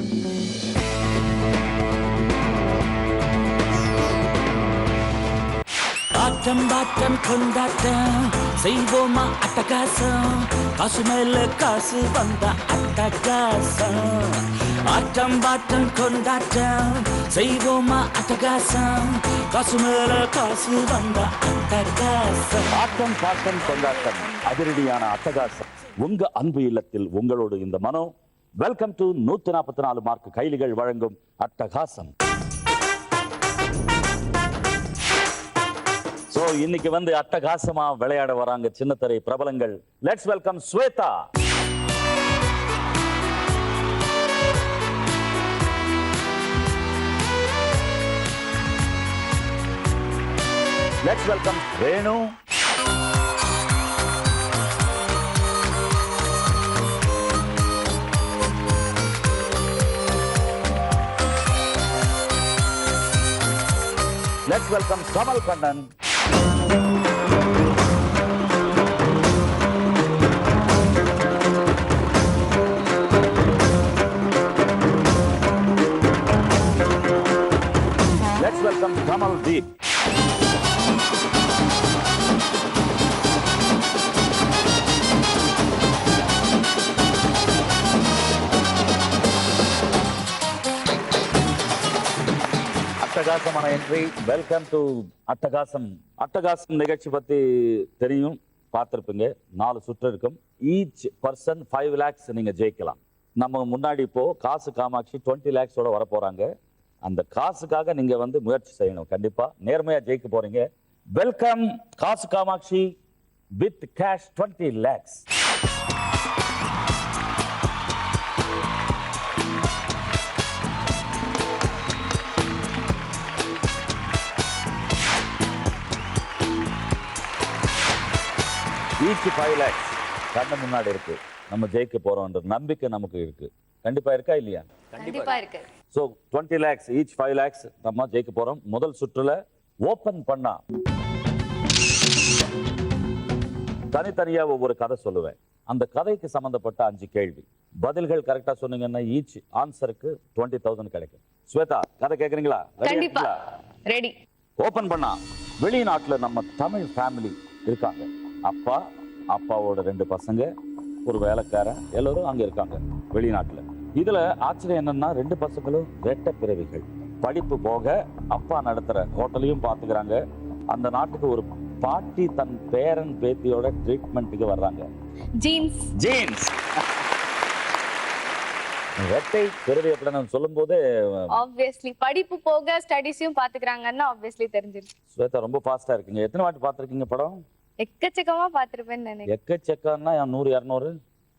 ஆட்டம் bottom கொண்டாட்டம் செய்வோமா அட்டகாசம், காசு மேல காசு வந்த அட்டகாசம். ஆட்டம் பாட்டம் கொண்டாட்டம் செய்வோமா அட்டகாசம், காசு மேல காசு வந்த அட்டகாசம். ஆட்டம் பாட்டம் கொண்டாட்டம், அதிரடியான அட்டகாசம். உங்க அன்பு இல்லத்தில் உங்களோடு இந்த மனோ. வெல்கம் டு 144 மார்க் கைலிகள் வழங்கும் அட்டகாசம். சோ இன்னைக்கு வந்து அட்டகாசமா விளையாட வராங்க சின்னத்திரை பிரபலங்கள். Let's welcome Shweta. Let's welcome Renu. Let's welcome Kamal Kannan. Let's welcome Kamal Deep. அட்டகாசமான என்ட்ரி. வெல்கம் டு அட்டகாசம். அட்டகாசம் நிகழ்ச்சி பத்தி தெரியும், பார்த்திருப்பீங்க. 4 சுற்று இருக்கும். ஈச் பர்சன் 5 lakhs நீங்க ஜெயிக்கலாம். நம்ம முன்னாடி இப்போ காசு காமாட்சி 20 lakhs வர போறாங்க. அந்த காசுக்காக நீங்க வந்து முயற்சி செய்யணும். கண்டிப்பா நேர்மையா ஜெயிக்க போறீங்க. Welcome Kaasu Kamatchi with cash 20 lakhs. Each 5 lakhs கண்ணு முன்னாடி இருக்கு. நம்ம ஜெயிக்க போறோம்ன்ற நம்பிக்கை நமக்கு இருக்கு. கண்டிப்பா இருக்கா இல்லையா? கண்டிப்பா இருக்கு. சோ 20 lakhs, ஈச் 5 lakhs நம்ம ஜெயிக்க போறோம். முதல் சுற்றுல ஓபன் பண்ணா தனித்தனியா ஒவ்வொரு கதை சொல்லுவேன். அந்த கதைக்கு சம்பந்தப்பட்ட 5 கேள்வி. பதில்கள் கரெக்டா சொன்னீங்கன்னா ஈச் ஆன்சருக்கு 20,000 கிடைக்கும். ஸ்வேதா, கதை கேக்குறீங்களா? கண்டிப்பா ரெடி. ஓபன் பண்ணா வெளிநாட்டுல நம்ம தமிழ் ஃபேமிலி இருக்காங்க. அப்பா, அப்பாவோட 2 பசங்க, ஒரு வேலைக்காரன், எல்லாரும் அங்க இருக்காங்க வெளிநாட்டுல. இதுல ஆச்சரியம் என்னன்னா 2 பசங்களும் ரெட்ட பிறவிகள். படிப்பு போக அப்பா நடத்துற ஹோட்டலையும் பாத்துக்கிறாங்க. அந்த நாட்டுக்கு ஒரு பாட்டி தன் பேரன் பேத்தியோட ட்ரீட்மெண்ட்டுக்கு வர்றாங்க. ஜீன்ஸ் ஜீன்ஸ் ரெட்டை பிறவி அப்படின்னு சொல்லும் போது ஆப்வியஸ்லி படிப்பு போக ஸ்டடீஸையும் பாத்துக்கிறாங்கன்னா ஆப்வியஸ்லி தெரிஞ்சிருச்சு. ஸ்வேதா ரொம்ப ஃபாஸ்டா இருக்கீங்க. எத்தனை வாட்டி பாத்திருக்கீங்க படம்? எக்கச்சக்கமா பாத்திருப்பேன்னு நினைக்கிறேன். எக்கச்சக்கம்னா 100 200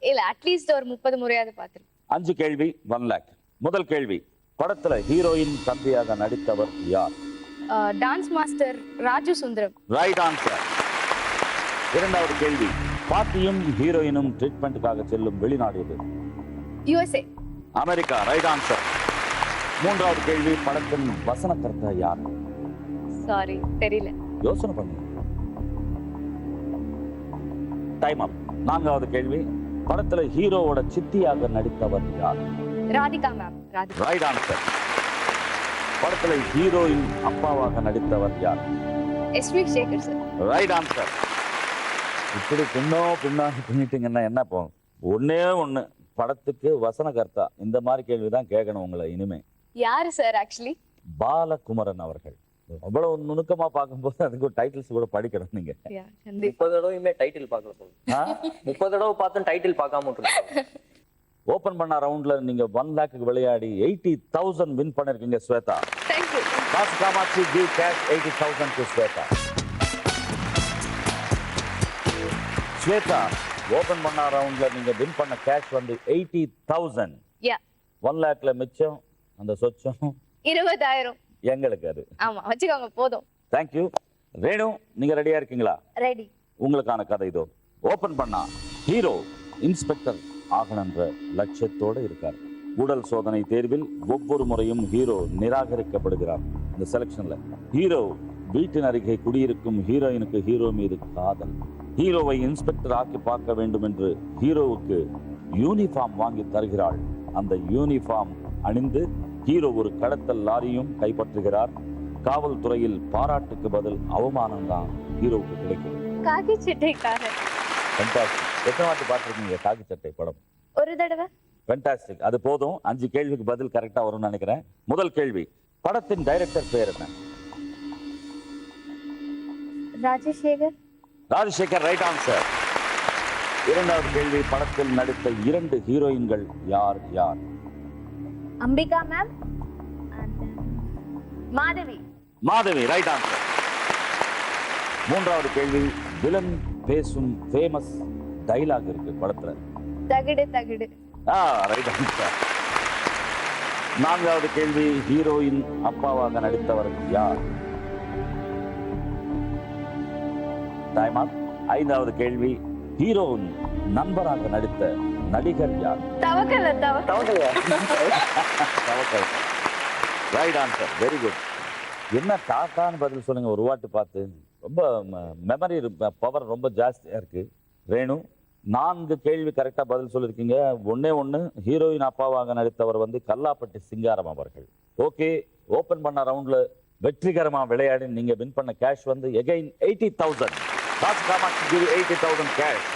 இல்ல, அட்லீஸ்ட் ஒரு 30 முறையாவது பாத்திருப்பேன். 5 கேள்வி 1 lakh. முதல் கேள்வி, படத்துல ஹீரோயின் தம்பியாக நடித்தவர் யார்? Dance master Raju Sundaram. Right answer. இரண்டாவது கேள்வி, பாட்டியும் ஹீரோயினும் ட்ரீட்மெண்ட்டுக்காக செல்லும் வெளிநாடு எது? USA. அமெரிக்கா. Right answer. மூன்றாவது கேள்வி, படத்தின் வசனகர்த்தா யார்? சாரி, தெரியல. யோசனை பண்ணுங்க. Time up. நான்காவது கேள்வி, படத்துல ஹீரோவோட சித்தியாக நடித்தவர் யார்? Radhika ma'am. Radhika. Right answer. படத்துல ஹீரோயின் அப்பாவாக நடித்தவர் யார்? SV Sekhar sir. Right answer. இப்படி பின்னாடி பண்ணிட்டீங்கன்னா என்ன போகும்? ஒன்னே ஒண்ணு, படத்துக்கு வசனகர்த்தா. இந்த மாதிரி கேள்விதான் கேட்கணும் உங்களை இனிமே. யாரு சார் ஆக்சுவலி? பாலகுமரன் அவர்கள். அவ்வளவு நுணுக்கமா பார்க்கும்போது அதுக்கு ஒரு டைட்டில்ஸ் கூட படிக்கணும் நீங்க. 30 தடவையுமே டைட்டில் பார்க்கல. 30 தடவை பார்த்தும் டைட்டில் பார்க்காம விட்டுருக்கீங்க. ஓபன் பண்ண ரவுண்ட்ல நீங்க 1 lakh விளையாடி 80,000 வின் பண்ணிருக்கீங்க Shweta. Thank you. Kaasu Kamatchi give cash 80,000 to Shweta. Shweta, open பண்ண ரவுண்ட்ல நீங்க வின் பண்ண கேஷ் வந்து 80,000. Yeah. 1 lakhல மிச்சம் அந்த சொச்சம் 20,000 எங்களுக்கு. அது ஆமா, வச்சுக்கோங்க போதும். Thank you. ரேணு, நீங்க ரெடியா இருக்கீங்களா? ரெடி. உங்களுக்கான கதை இதோ. ஓபன் பண்ணா ஹீரோ இன்ஸ்பெக்டர் ஆகணுன்ற லட்சியத்தோட இருக்கார். உடல் சோதனை தேர்வில் ஒவ்வொரு முறையும் ஹீரோ நிராகரிக்கப்படுகிறார். இந்த செலக்ஷன்ல ஹீரோ வீட்டின் அருகே குடியிருக்கும் ஹீரோயினுக்கு ஹீரோ மீது காதல். ஹீரோவை இன்ஸ்பெக்டர் ஆக்கி பார்க்க வேண்டும் என்று ஹீரோவுக்கு யூனிஃபார்ம் வாங்கி தருகிறாள் அந்த யூனிஃபார்ம் அணிந்து ஹீரோ ஒரு கடத்தல் லாரியும் கைப்பற்றுகிறார். காவல்துறையில் பாராட்டுக்கு பதில் அவமானம் தான் ஹீரோவுக்கு கிடைக்கும். காக்கி சட்டைக்காரன். ஃபென்டாஸ்டிக். எத்தனை வாட்டி பார்த்துருக்கீங்க காக்கி சட்டை படம்? ஒரு தடவை. ஃபென்டாஸ்டிக். அது போதும். 5 கேள்விக்கு பதில் கரெக்டா வரும்னு நினைக்கிறேன். முதல் கேள்வி, படத்தின் டைரக்டர் பேர் என்ன? ராஜசேகர். Rajasekhar, right answer. இரண்டாவது கேள்வி, படத்தில் நடித்த 2 ஹீரோயின்கள் யார் யார்? Ambika ma'am, Madhavi. Madhavi, right answer. மூன்றாவது கேள்வி, வில்லன் பேசும் ஃபேமஸ் டைலாக் இருக்கு படத்துல. தகிடு தகிடு. Right answer. நான்காவது கேள்வி, ஹீரோயின் அப்பாவாக நடித்தவர் யார்? Time up. ஐந்தாவது கேள்வி, ஹீரோயின் நண்பராக நடித்த நடிகர் யார்? Thavakkala Thavakkala. Right answer. Very good. என்ன டாட்டான்னு பதில் சொல்லுங்க ஒரு வாட்டி பார்த்து. ரொம்ப மெமரி பவர் ரொம்ப ஜாஸ்தியா இருக்கு. ரேணு, 4 கேள்வி கரெக்டா பதில் சொல்லியிருக்கீங்க. ஒண்ணு ஹீரோயின் அப்பாவாக நடித்தவர் வந்து கல்லாப்பட்டி சிங்காரம் அவர்கள். ஓகே, ஓபன் பண்ண ரவுண்ட்ல வெற்றிகரமா விளையாடி நீங்க வின் பண்ண கேஷ் வந்து எகைன் 80,000. காசு காமாட்சி give 80,000 கேஷ்.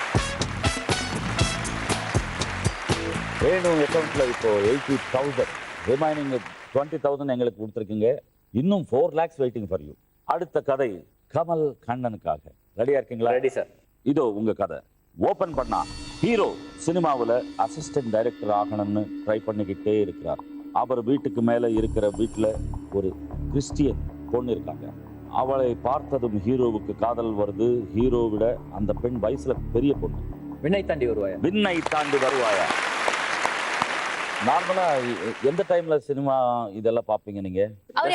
ரேணு அக்கௌண்ட்ல இப்போ 80,000. ரிமைனிங் 20,000 எங்களுக்கு கொடுத்துருக்கீங்க. இன்னும் 4 lakhs வெயிட்டிங் ஃபார் யூ. அடுத்த கதை கமல் கண்ணனுக்காக. ரெடியா இருக்கீங்களா? Ready sir. இதோ உங்க கதை. ஓபன் பண்ணா ஹீரோ சினிமாவில் அசிஸ்டன்ட் டைரக்டர் ஆகணும்னு ட்ரை பண்ணிக்கிட்டே இருக்கிறார். அவர் வீட்டுக்கு மேல இருக்கிற வீட்டுல ஒரு கிறிஸ்டியன் பொண்ணு இருக்காங்க. அவளை பார்த்ததும் ஹீரோவுக்கு காதல் வருது. ஹீரோ விட அந்த பெண் வயசுல பெரிய பொண்ணு. விண்ணை தாண்டி வருவாயா? விண்ணை தாண்டி வருவாயா. நார்மலா எந்த டைம்ல சினிமா இதெல்லாம் பாப்பீங்க நீங்க?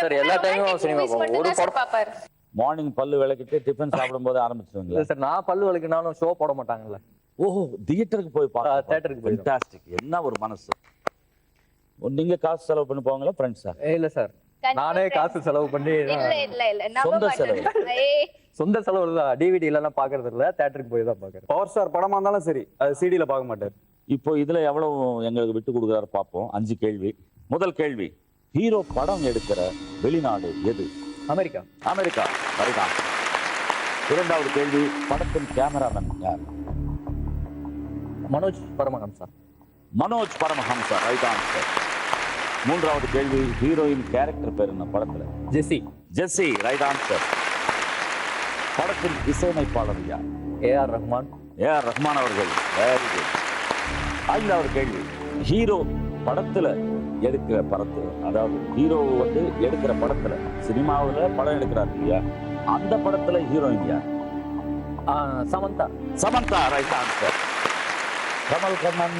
சார் எல்லா டைமும் சினிமா ஒரு படம் பாப்பாரு. மார்னிங் பல்லு விளக்கிட்டு டிஃபன் சாப்பிடும் போது ஆரம்பிச்சிருவீங்களா? சார் நான் பல்லு வலிக்கினாலும் ஷோ போட மாட்டாங்கல்ல. ஓஹோ, தியேட்டருக்கு போய் பார்க்க. தியேட்டருக்கு போய். ஃபேண்டாஸ்டிக். என்ன ஒரு மனசு. நீங்க காசு செலவு பண்ணி போவாங்களா ஃப்ரெண்ட்ஸா? இல்ல சார், நானே காசு செலவு பண்ணி. இல்ல சொந்த செலவு. சொந்த செலவு இல்ல. டிவிடி எல்லாம் பாக்குறது இல்ல, தியேட்டருக்கு போய் தான் பாக்குறேன். பவர் ஸ்டார் படமா இருந்தாலும் சரி, அது சிடில பார்க்க மாட்டார். இப்போ இதுல எவ்வளவு எங்களுக்கு விட்டு கொடுக்குறாரு பார்ப்போம். 5 கேள்வி. முதல் கேள்வி, ஹீரோ படம் எடுக்கிற வெளிநாடு எது? அமெரிக்கா. அமெரிக்கா, சரிதான். இரண்டாவது கேள்வி, படத்தின் கேமராமேன் யார்? மனோஜ் பரமஹம்சா. Manoj Paramahamsa, right answer. மூன்றாவது கேள்வி, ஹீரோயின் கேரக்டர் பேர் என்ன படத்துல? ஜெஸ்ஸி. Jessie, right answer. படத்தின் இசையமைப்பாளர் யார்? ஏஆர் ரஹ்மான். ஏஆர் ரஹ்மான் அவர்கள், வெரி குட். ஐந்தாவது கேள்வி, ஹீரோ படத்துல எடுக்கிற படத்துல, அதாவது ஹீரோ வந்து எடுக்கிற படத்துல, சினிமாவுல படம் எடுக்கிறார் இல்லையா, அந்த படத்துல ஹீரோயின் யார்? சமந்தா. Samantha, right answer. கமல் கண்ணன்,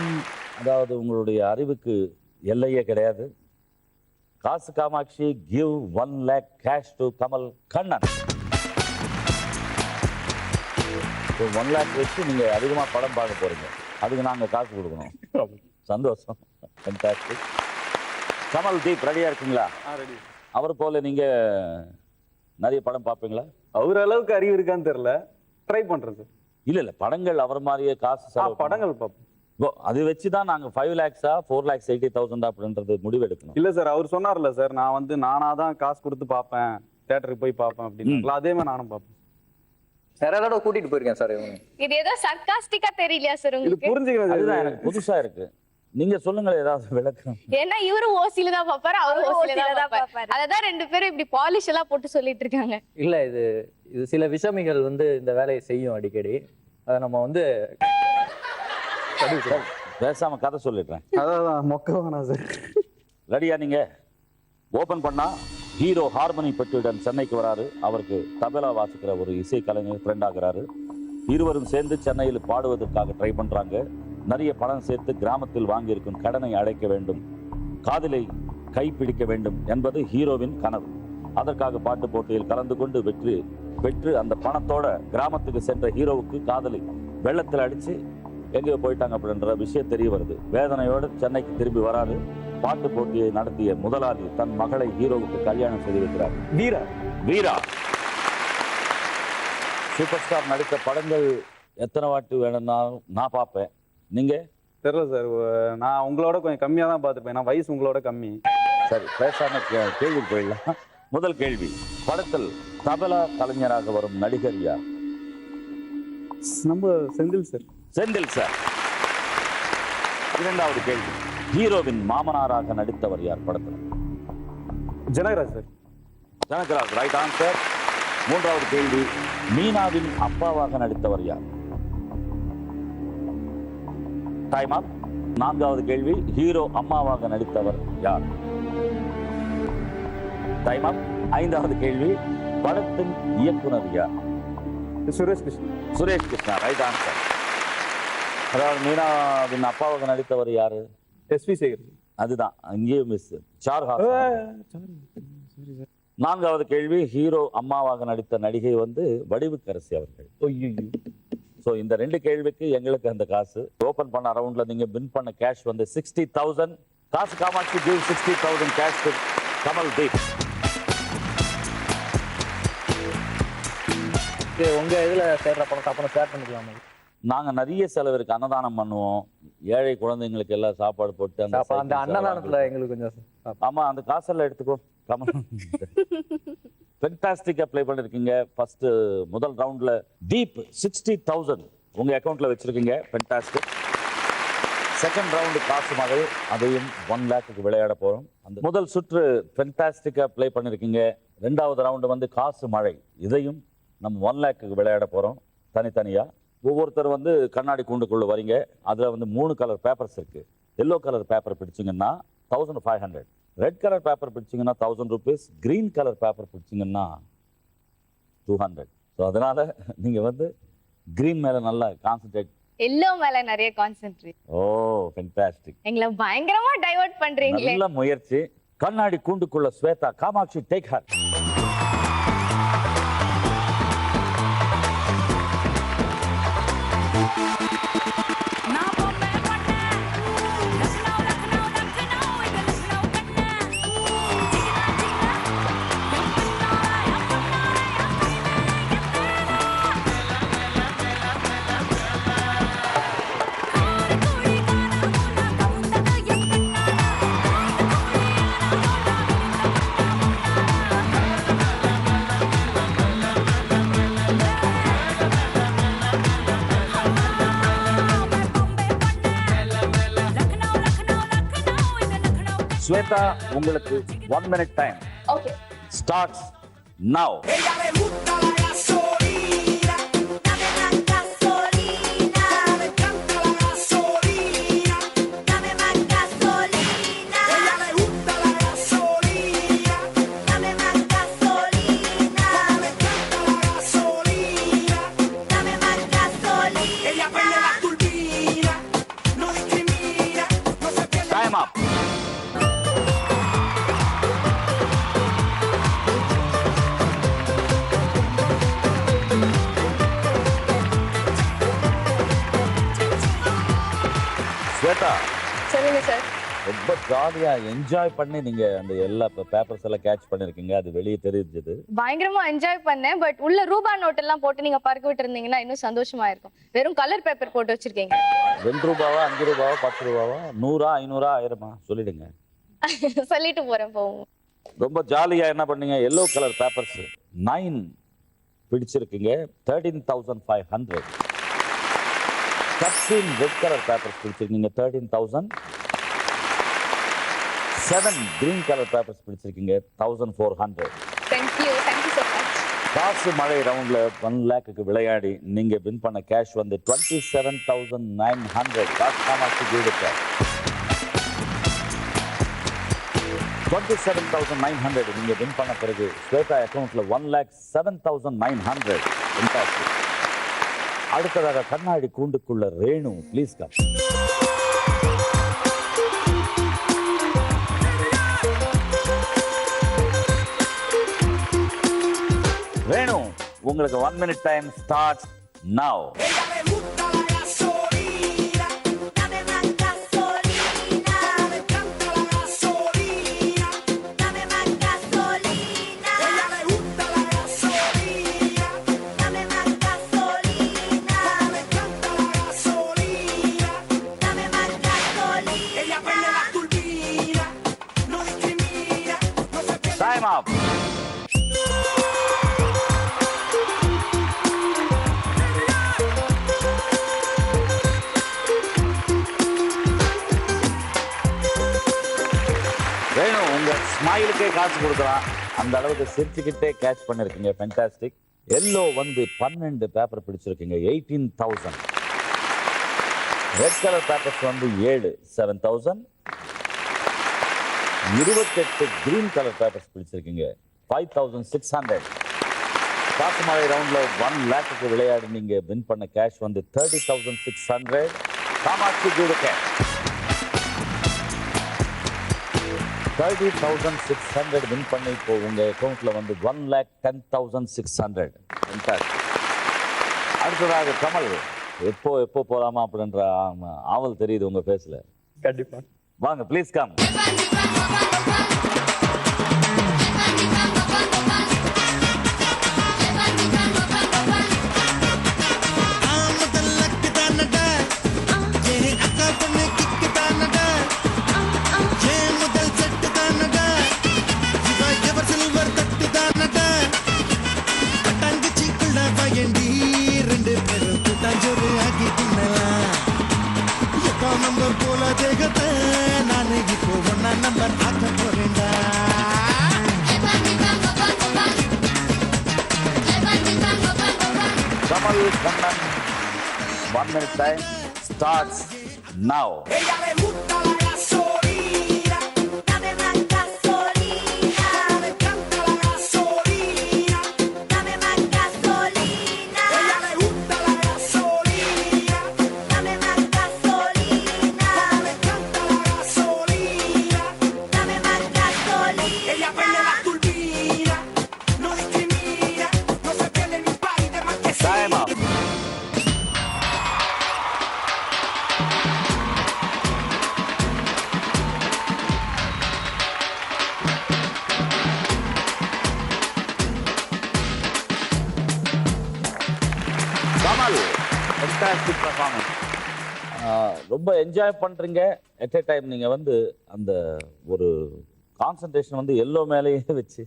அதாவது உங்களுடைய அறிவுக்கு எல்லையே கிடையாது. காசு Kamatchi give 1 lakh cash to Kamal Kannan. 1 lakh வச்சு நீங்க அதிகமா படம் பார்க்க போறீங்க. அதுக்கு நாங்க காசு கொடுக்கணும். சந்தோஷம். ஃபேண்டாஸ்டிக். கமல் தீப், ரெடியா இருக்கீங்களா? அவர் போல நீங்க நிறைய படம் பார்ப்பீங்களா? அவர் அளவுக்கு அறிவு இருக்கான்னு தெரியல, ட்ரை பண்றது. இல்ல படங்கள் அவர் மாதிரியே காசு படங்கள் பார்ப்போம். அது வச்சுதான் நாங்க 5 lakhs 4 lakhs 80,000 அப்படின்றது முடிவு எடுக்கணும். இல்ல சார், அவர் சொன்னார்ல சார், நான் வந்து நானாதான் காசு கொடுத்து பார்ப்பேன், தியேட்டருக்கு போய் பார்ப்பேன் அப்படின்னு. அதே மாதிரி நானும் பார்ப்பேன். நிறைய தடவை கூட்டிட்டு போயிருக்கேன் சார். இது ஏதோ சர்க்காஸ்டிக்கா தெரியலையா சார் இது உங்களுக்கு? புரிஞ்சுக்கிறது அதுதான் எனக்கு புதுசா இருக்கு. நீங்க சொல்லுங்களேன் ஏதாவது விளக்கம். ஏன்னா இவரு ஓசில தான் பாப்பாரு, அவரு ஓசில தான் பாப்பாரு. அததான் 2 பேரும் இப்படி பாலிஷ் எல்லாம் போட்டு சொல்லிட்டு இருக்காங்க. இல்ல இது சில விஷமிகள் வந்து இந்த வேலையை செய்யும் அடிக்கடி. அதை நம்ம வந்து பேசாம கதை சொல்லிடுறேன். அதான் மொக்க வேணாம் சார். ரெடியா நீங்க? ஓபன் பண்ணா ஹீரோ ஹார்மனி பெற்றுடன் சென்னைக்கு வராரு. அவருக்கு தபலா வாசிக்கிற ஒரு இசை கலைஞர் ஃப்ரெண்ட் ஆகிறாரு. இருவரும் சேர்ந்து சென்னையில் பாடுவதற்காக ட்ரை பண்றாங்க. நிறைய பணம் சேர்த்து கிராமத்தில் வாங்கியிருக்கும் கடனை அடைக்க வேண்டும், காதலை கைப்பிடிக்க வேண்டும் என்பது ஹீரோவின் கனவு. அதற்காக பாட்டு போட்டியில் கலந்து கொண்டு வெற்றி பெற்று அந்த பணத்தோட கிராமத்துக்கு சென்ற ஹீரோவுக்கு காதலி வெள்ளத்தில் அடிச்சு எங்கேயோ போயிட்டாங்க அப்படின்ற விஷயம் தெரிய வருது. வேதனையோடு சென்னைக்கு திரும்பி வராரு. பாட்டு போட்டியை நடத்திய முதலாளி தன் மகளை ஹீரோவுக்கு கல்யாணம் செய்து வைக்கிறார். வீரா. வீரா சூப்பர் ஸ்டார் நடித்த படங்கள் எத்தனை வாட்டி வேணும்னா நான் பார்ப்பேன். நீங்க தெரியல சார். நான் உங்களோட கொஞ்சம் கம்மியா தான் பார்த்துருப்பேன். நான் வயசு உங்களோட கம்மி. சரி, பேசாம கேள்வி போயிடலாம். முதல் கேள்வி, படத்தில் தபலா கலைஞராக வரும் நடிகர் யார்? நம்ம செந்தில் சார். செந்தில் சார். இரண்டாவது கேள்வி, ஹீரோவின் மாமனாராக நடித்தவர் யார் படத்தில்? Janagaraj sir. Janagaraj, right answer. மூன்றாவது கேள்வி, மீனாவின் அப்பாவாக நடித்தவர் யார்? Time up. நான்காவது கேள்வி, ஹீரோ அம்மாவாக நடித்தவர் யார்? Time up. ஐந்தாவது கேள்வி, படத்தின் இயக்குனர் யார்? சுரேஷ் கிருஷ்ணா. Suresh Krishna, right answer. அதாவது மீனாவின் அப்பாவாக நடித்தவர் யாரு? எஸ்வி சேகர். அதுதான், அங்கேயும் மிஸ். நான்காவது கேள்வி, ஹீரோ அம்மாவாக நடித்த நடிகை வந்து வடிவுக்கரசி அவர்கள். ஸோ இந்த ரெண்டு கேள்விக்கு எங்களுக்கு அந்த காசு ஓபன் பண்ண ரவுண்ட்ல நீங்க வின் பண்ண கேஷ் வந்து 60,000. Kaasu Kamatchi give 60,000 cash to Kamal Deep. உங்க இதுல சேர்ற பணத்தை அப்புறம் ஷேர் பண்ணிக்கலாமா? நாங்க நிறைய செலவு இருக்கு, அன்னதானம் பண்ணுவோம், ஏழை குழந்தைங்களுக்கு எல்லாம் சாப்பாடு போட்டு அந்த அன்னதானத்துல எங்களுக்கு கொஞ்சம் ஆமா அந்த காசெல்லாம் எடுத்துக்கோ கமல். ஃபென்டாஸ்டிக் அப்ளை பண்ணிருக்கீங்க. ஃபர்ஸ்ட் முதல் ரவுண்ட்ல டீப் 60,000 உங்க அக்கவுண்ட்ல வச்சிருக்கீங்க. ஃபென்டாஸ்டிக். செகண்ட் ரவுண்டு காசு மழை, அதையும் 1 லேக்குக்கு விளையாட போறோம். அந்த முதல் சுற்று ஃபென்டாஸ்டிக்கா ப்ளே பண்ணிருக்கீங்க. ரெண்டாவது ரவுண்டு வந்து காசு மழை, இதையும் நம்ம 1 லேக்குக்கு விளையாட போறோம். தனித்தனியா ஒவ்வொருத்தர் வந்து கண்ணாடி கூண்டுக்குள்ள வரீங்க. அதுல வந்து 3 கலர் பேப்பர்ஸ் இருக்கு. எல்லோ கலர் பேப்பர் பிடிச்சிங்கன்னா 1500, ரெட் கலர் பேப்பர் பிடிச்சிங்கன்னா 1000 rupees, கிரீன் கலர் பேப்பர் பிடிச்சிங்கன்னா 200. ஸோ அதனால நீங்க வந்து கிரீன் மேல நல்லா கான்சென்ட்ரேட், எல்லோ மேல நிறைய கான்சென்ட்ரேட். ஓ ஃபென்டாஸ்டிக். எங்களை பயங்கரமா டைவர்ட் பண்றீங்களே. நல்ல முயற்சி. கண்ணாடி கூண்டுக்குள்ள ஸ்வேதா காமாட்சி, டேக் ஹர். ஸ்வேதா, உங்களுக்கு 1 minute time. Okay, starts now. Time up. Shweta, சொல்லுங்க சார். ரொம்ப ஜாலியா என்ஜாய் பண்ணி நீங்க அந்த எல்லா பேப்பர்ஸ் எல்லாம் கேட்ச் பண்ணிருக்கீங்க. அது வெளியே தெரிஞ்சது. பயங்கரமா என்ஜாய் பண்ணேன். பட் உள்ள ரூபா நோட் எல்லாம் போட்டு நீங்க பறக்க விட்டு இருந்தீங்கன்னா இன்னும் சந்தோஷமா இருக்கும். வெறும் கலர் பேப்பர் போட்டு வச்சிருக்கீங்க. 2 ரூபாவா, 5 ரூபாவா, 10 ரூபாவா, 100, 500, 1000 சொல்லிடுங்க. சொல்லிட்டு போறேன் போவோம். ரொம்ப ஜாலியா என்ன பண்ணீங்க? எல்லோ கலர் பேப்பர்ஸ் 9 பிடிச்சிருக்கீங்க. 13,500. 13 ரெட் கலர் பேப்பர்ஸ் பிடிச்சிருக்கீங்க. 13,000. 7 கிரீன் கலர் பேப்பர்ஸ் பிடிச்சிருக்கீங்க. 1,400. Thank you so much. காசு மழை ரவுண்ட்ல 1 லேக்குக்கு விளையாடி நீங்க வின் பண்ண கேஷ் வந்து 27,900. காசு காமாட்சி ஜீவிக்க 27,900 நீங்க வின் பண்ண பிறகு ஸ்வேதா அக்கவுண்ட்ல 1,07,900. அடுத்ததாக கண்ணாடி கூண்டுக்குள்ள ரேணு, ப்ளீஸ் கம். ரேணு, உங்களுக்கு 1 minute time starts now. Time off. வேணும் உங்க ஸ்மைலுக்கே காசு கொடுக்கலாம். அந்த அளவுக்கு சிரிச்சுக்கிட்டே கேட்ச் பண்ணிருக்கீங்க. ஃபென்டாஸ்டிக். எல்லோ வந்து 12 பேப்பர் பிடிச்சிருக்கீங்க, 18,000. ரெட் கலர் பேப்பர்ஸ் வந்து 7, 7,000. 28 கிரீன் கலர் பேப்பர்ஸ் பிடிச்சிருக்கீங்க, 5,600. காசுமலை ரவுண்ட்ல 1 லேக்குக்கு விளையாடி நீங்க வின் பண்ண கேஷ் வந்து 30,600. Kamatchi do the cash. 30,600 win பண்ணி இப்போ உங்க அக்கௌண்ட்ல வந்து 1,10,600. அடுத்ததாக கமல், எப்போ போலாமா அப்படின்ற ஆவல் தெரியுது உங்க பேஸ்ல. கண்டிப்பா வாங்க please come. Kamal Kannan, 1 minute time starts now. Ella le gusta la gasolina, dame más gasolina, me encanta la gasolina, dame más gasolina. Ella le gusta la gasolina, dame más gasolina, me encanta la gasolina, dame más gasolina. Ella prende la turbina, no discrimina, no se pierde ni un país de marquesina. Time up. Kamal, fantastic performance. ரொம்ப enjoy பண்றீங்க. எட் எ time நீங்க வந்து அந்த ஒரு concentration வந்து yellow மேலேயே வச்சு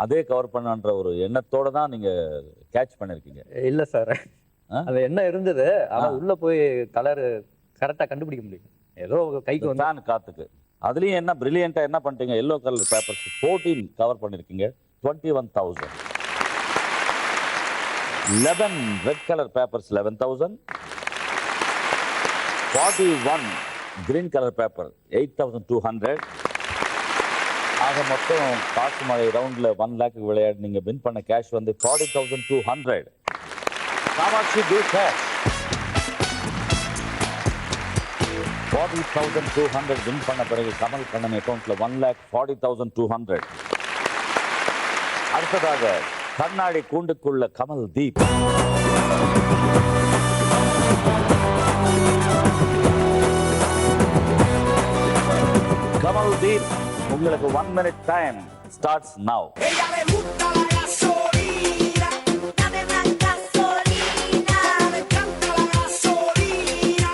அதே கவர் பண்ணன்ற ஒரு எண்ணத்தோட தான் நீங்க கேட்ச் பண்ணிருக்கீங்க. இல்ல சார், அது என்ன இருந்தது, ஆனா உள்ள போய் கலர் கரெக்டா கண்டுபிடிக்க முடியும். ஏதோ கைக்கு வந்து ஃபேன் காத்துக்கு. அதுலயும் என்ன பிரில்லியண்டா என்ன பண்ணிட்டீங்க, எல்லோ கலர் பேப்பர்ஸ் 14 கவர் பண்ணிருக்கீங்க, 21,000. 11 red colour papers 11,000. 41 green colour paper 8,200. ஆக மொத்தம் காசுமலை ரவுண்ட்ல 1 லேக்கு விளையாடி நீங்க வின் பண்ண கேஷ் வந்து 40,200. Kamakshi do cash. 40,200 வின் பண்ண பிறகு கமல் கண்ணன் அக்கௌண்ட்ல 1,40,200. அடுத்ததாக கண்ணாடி கூண்டுக்குள்ள கமல் தீப். கமல் தீப், உங்களுக்கு 1 minute time starts now. Ella le gusta la gasolina, dame más gasolina, me encanta la gasolina,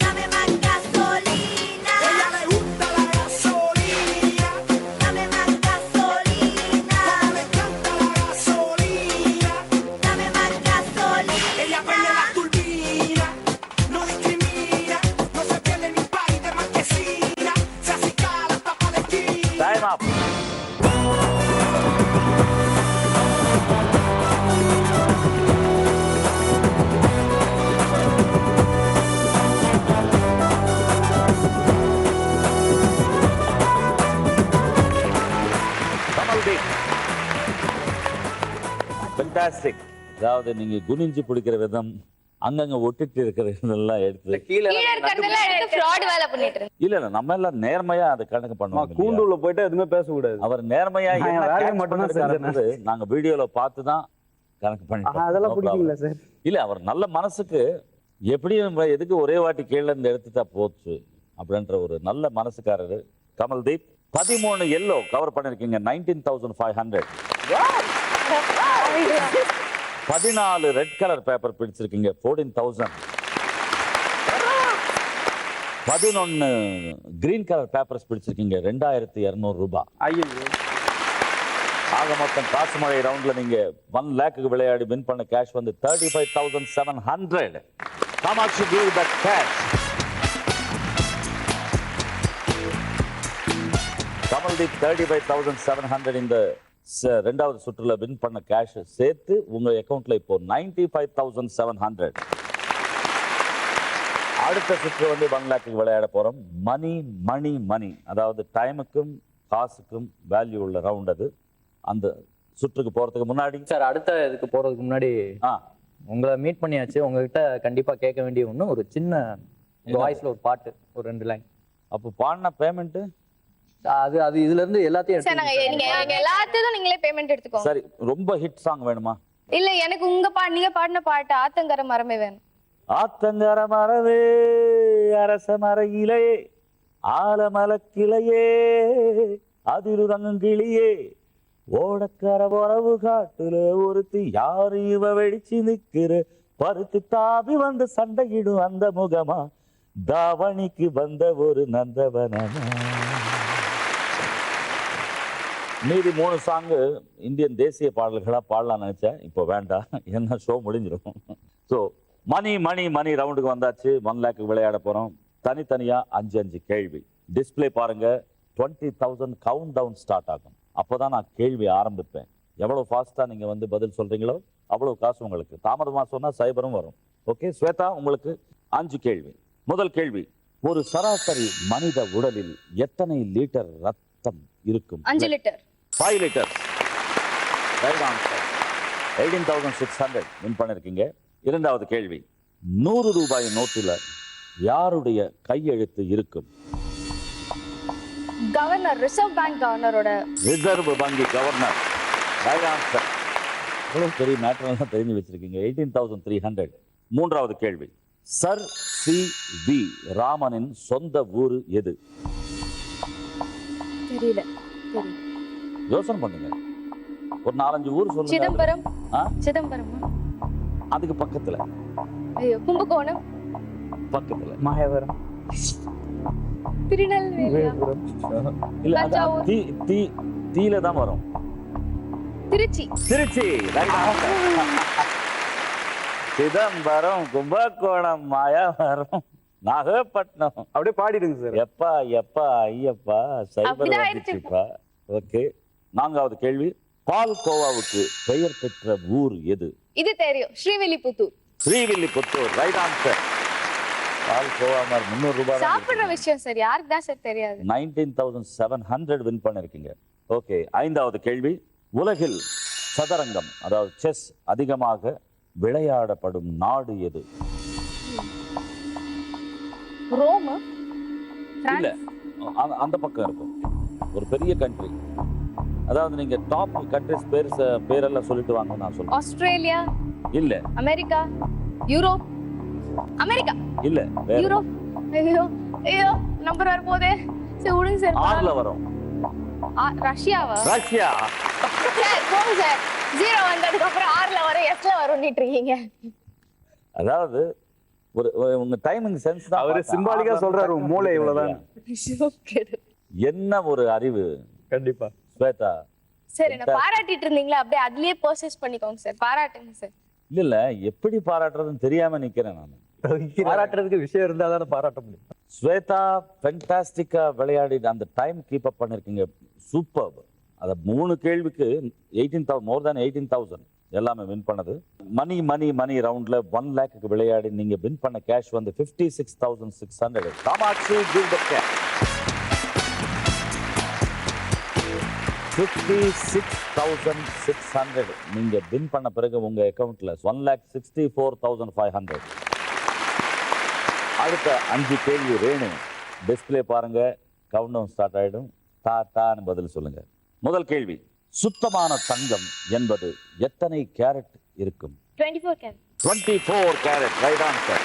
dame más gasolina. Ella le gusta la gasolina, dame más gasolina, me encanta la gasolina, dame más gasolina. Ella prende la turbina, no discrimina, no se pierde ni un país de marquesina, se acicala la tapa de esquina. Time up. Kamal Deep, fantastic. அதாவது நீங்க குனிஞ்சு பிடிக்கிற விதம், அங்கங்க ஒட்டிட்டு இருக்கிற இதெல்லாம் எடுத்து கீழே கீழே இருக்கிறதெல்லாம் எடுத்து ஃப்ராட் வேலை பண்ணிட்டு இருந்தேன். இல்ல நம்ம எல்லாம் நேர்மையா அதை கணக்கு பண்ணுவோம். கூண்டுள்ள போயிட்டு எதுவுமே பேசக்கூடாது. அவர் நேர்மையா நான் என்ன வேலையை catch மட்டும் தான் பண்ணிருக்காருன்றது நாங்க வீடியோல பார்த்து தான் கணக்கு பண்ணிட்டோம். அதெல்லாம் No problem. பிடிக்கல சார். இல்ல அவர் நல்ல மனசுக்கு எப்படியும் எதுக்கு ஒரே வாட்டி கீழே இருந்து எடுத்துட்டா போச்சு அப்படின்ற ஒரு நல்ல மனசுக்காரரு கமல்தீப். 13 எல்லோ கவர் பண்ணிருக்கீங்க, 19,500. 14 ரெட் கலர் பேப்பர் பிடிச்சிருக்கீங்க, 14,000. 11 கிரீன் கலர் பேப்பர்ஸ் பிடிச்சிருக்கீங்க, 2,200 ரூபாய். ஐயோ ஆக மொத்தம் காசு மழை ரவுண்ட்ல நீங்க 1 லேக்கு விளையாடி வின் பண்ண கேஷ் வந்து 35,700. Kamakshi give the cash. கமல்தீப் 35,700 இந்த ரெண்டாவது சுற்றுல வின் பண்ண கேஷ் சேர்த்து உங்க அக்கவுண்ட்ல இப்போ 95,700. அடுத்த சுற்று வந்து 1 லேக்கு விளையாட போறோம். மணி மணி மணி, அதாவது டைமுக்கும் காசுக்கும் வேல்யூ உள்ள ரவுண்ட் அது. அந்த சுற்றுக்கு போறதுக்கு முன்னாடி சார் அடுத்த இதுக்கு போறதுக்கு முன்னாடி உங்களை மீட் பண்ணியாச்சு. உங்ககிட்ட கண்டிப்பா கேட்க வேண்டிய ஒண்ணு, ஒரு சின்ன உங்க வாய்ஸ்ல ஒரு பாட்டு, ஒரு 2 லைன். அப்போ பாடின பேமெண்ட் அது இதுல இருந்து எல்லாத்தையும் சார் நாங்க நீங்க எல்லாத்தையும் நீங்களே பேமெண்ட் எடுத்துக்கோங்க. சரி, ரொம்ப ஹிட் சாங் வேணுமா? இல்ல எனக்கு நீங்க பாடின பாட்டு ஆத்தங்கர மரமே வேணும். ஆத்தங்கர மரவே அரச மரையிலே ஆலமல கிளையே அதிருதங்கிளியே ஓடக்கர உறவு காட்டுல ஒருத்தி யாரு இவ வெடிச்சு நிக்கிற பருத்து தாவி வந்து சண்டையிடும் அந்த முகமா தாவணிக்கு வந்த ஒரு நந்தவனமா. மீதி 3 சாங்கு இந்தியன் தேசிய பாடல்களா பாடலாம் நினைச்சேன், இப்போ வேண்டாம், என்ன ஷோ முடிஞ்சிடும். ஸோ மணி மணி மணி ரவுண்டுக்கு வந்தாச்சு. 1 லேக்கு விளையாட போறோம். தனித்தனியா 5 கேள்வி. டிஸ்பிளே பாருங்க. 20,000 கவுண்ட் டவுன் ஸ்டார்ட் ஆகும். அப்போதான் நான் கேள்வி ஆரம்பிப்பேன். எவ்வளவு ஃபாஸ்டா நீங்க வந்து பதில் சொல்றீங்களோ அவ்வளவு காசு உங்களுக்கு. தாமதமா சொன்னா சைபரும் வரும். ஓகே ஸ்வேதா, உங்களுக்கு 5 கேள்வி. முதல் கேள்வி, ஒரு சராசரி மனித உடலில் எத்தனை லிட்டர் ரத்தம் இருக்கும்? 5 litre. 5 litre. Right answer. 18,600 win பண்ணிருக்கீங்க. இரண்டாவது கேள்வி, 100 ரூபாய் நோட்டுல யாருடைய கையெழுத்து இருக்கும்? கவர்னர், ரிசர்வ் பேங்க் கவர்னரோட. ரிசர்வ் வங்கி கவர்னர். Right answer. இவ்வளவு பெரிய மேட்டர் தெரிஞ்சு வச்சிருக்கீங்க. 18,300. மூன்றாவது கேள்வி, சர் சி.வி. ராமனின் சொந்த ஊர் எது? தெரியல. யோசனை பண்ணுங்க. ஒரு 4-5 ஊர் சொல்லுங்க. சிதம்பரம். ஆ? சிதம்பரம். அதுக்கு பக்கத்துல. ஐயோ, கும்பகோணம். பக்கத்துல. மாயவரம். திருநெல்வேலி. இல்ல, தஞ்சாவூர். தீல தான் வரும். திருச்சி. திருச்சி. Right answer. சிதம்பரம், கும்பகோணம், மாயவரம், நாகப்பட்டினம். அப்படியே பாடிடுங்க சார். எப்பா எப்பா ஐயப்பா சைபர் அப்படிதான் வந்துச்சுப்பா. ஓகே. நான்காவது கேள்வி, பால் கோவாவுக்கு பெயர் பெற்ற ஊர் எது? இது தெரியும், ஸ்ரீவில்லிபுத்தூர். ஸ்ரீவில்லிபுத்தூர். Right answer. பால் கோவா மாதிரி 300 ரூபாய். சாப்பிடுற விஷயம் சார், யாருக்கு தான் சார் தெரியாது. 19,700 வின் பண்ணிருக்கீங்க. ஓகே. ஐந்தாவது கேள்வி, உலகில் சதுரங்கம் அதாவது செஸ் அதிகமாக விளையாடப்படும் நாடு எது? ரோம். இல்ல, அந்த பக்கம் இருக்கும். ஒரு பெரிய கண்ட்ரி. அதாவது நீங்க டாப் கண்ட்ரிஸ் பேரெல்லாம் சொல்லிட்டு வாங்க நான் சொல்றேன். ஆஸ்திரேலியா. இல்ல. அமெரிக்கா. யூரோப். அமெரிக்கா. இல்ல, வேற. யூரோப். ஐயோ ஐயோ, நம்பர் வர போதே. சரி விடுங்க சார். 6ல வரும். ரஷ்யாவா? ரஷ்யா. சார் போங்க சார். 0 வந்ததுக்கு அப்புறம் 6ல வரும், Sல வரும்னிட்டு இருக்கீங்க. அதாவது உங்க டைமிங் சென்ஸ் தான். அவரு சிம்பாலிக்கா சொல்றாரு, மூளை இவ்வளவுதான். என்ன ஒரு அறிவு. கண்டிப்பா. ஸ்வேதா, சரி, என்ன பாராட்டிட்டு இருந்தீங்களா, அப்படியே அதுலயே ப்ரோசஸ் பண்ணிக்கோங்க சார். பாராட்டுங்க சார். இல்ல எப்படி பாராட்டுறதுன்னு தெரியாம நிக்கிறேன் நான். பாராட்டுறதுக்கு விஷயம் இருந்தா தானே பாராட்ட முடியும். ஸ்வேதா ஃபென்டாஸ்டிக்கா விளையாடி அந்த டைம் கீப் அப் பண்ணிருக்கீங்க. சூப்பர். அத 3 கேள்விக்கு 18,000 மோர் தேன் 18,000 எல்லாமே வின் பண்ணது. மணி மணி மணி ரவுண்ட்ல 1 லேக்கு விளையாடி நீங்க வின் பண்ண கேஷ் வந்து 56,600. Kamakshi give the cash. 56,600 நீங்க வின் பண்ண பிறகு உங்க அக்கவுண்ட்ல 1,64,500. அடுத்த 5 கேள்வி ரேணு. டிஸ்பிளே பாருங்க, கவுண்ட் டவுன் ஸ்டார்ட் ஆயிடும். டாடான்னு பதில் சொல்லுங்க. முதல் கேள்வி, சுத்தமான தங்கம் என்பது எத்தனை கேரட் இருக்கும்? 24 கேரட். 24 கேரட். Right answer.